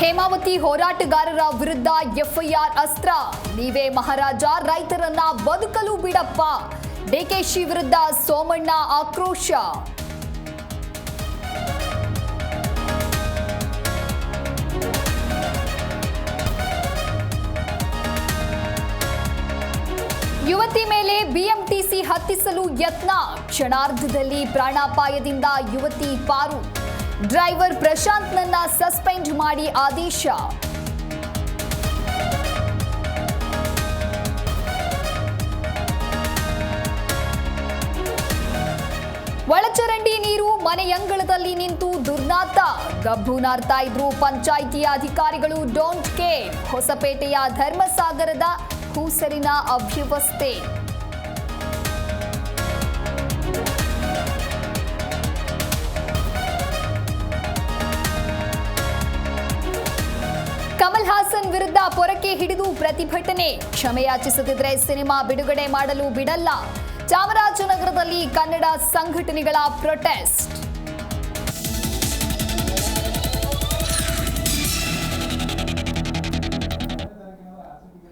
ಹೇಮಾವತಿ ಹೋರಾಟಗಾರರ ವಿರುದ್ಧ ಎಫ್ಐಆರ್ ಅಸ್ತ್ರ. ನೀವೇ ಮಹಾರಾಜ, ರೈತರನ್ನ ಬದುಕಲು ಬಿಡಪ್ಪ. ಡಿಕೆಶಿ ವಿರುದ್ಧ ಸೋಮಣ್ಣ ಆಕ್ರೋಶ. ಯುವತಿ ಮೇಲೆ ಬಿಎಂಟಿಸಿ ಹತ್ತಿಸಲು ಯತ್ನ. ಕ್ಷಣಾರ್ಧದಲ್ಲಿ ಪ್ರಾಣಾಪಾಯದಿಂದ ಯುವತಿ ಪಾರು. ಡ್ರೈವರ್ ಪ್ರಶಾಂತ್ನನ್ನ ಸಸ್ಪೆಂಡ್ ಮಾಡಿ ಆದೇಶ. ಒಳಚರಂಡಿ ನೀರು ಮನೆಯಂಗಳದಲ್ಲಿ ನಿಂತು ದುರ್ನಾತ. ಗಬ್ಬು ನಾರ್ತಾ ಇದ್ರು ಪಂಚಾಯಿತಿಯ ಅಧಿಕಾರಿಗಳು. Don't care. ಹೊಸಪೇಟೆಯ ಧರ್ಮಸಾಗರದ ಕೂಸರಿನ ಅವ್ಯವಸ್ಥೆ. ಕಮಲ್ ಹಾಸನ್ ವಿರುದ್ಧ ಪೊರಕೆ ಹಿಡಿದು ಪ್ರತಿಭಟನೆ. ಕ್ಷಮೆಯಾಚಿಸದಿದ್ರೆ ಸಿನಿಮಾ ಬಿಡುಗಡೆ ಮಾಡಲು ಬಿಡಲ್ಲ. ಚಾಮರಾಜನಗರದಲ್ಲಿ ಕನ್ನಡ ಸಂಘಟನೆಗಳ ಪ್ರೊಟೆಸ್ಟ್.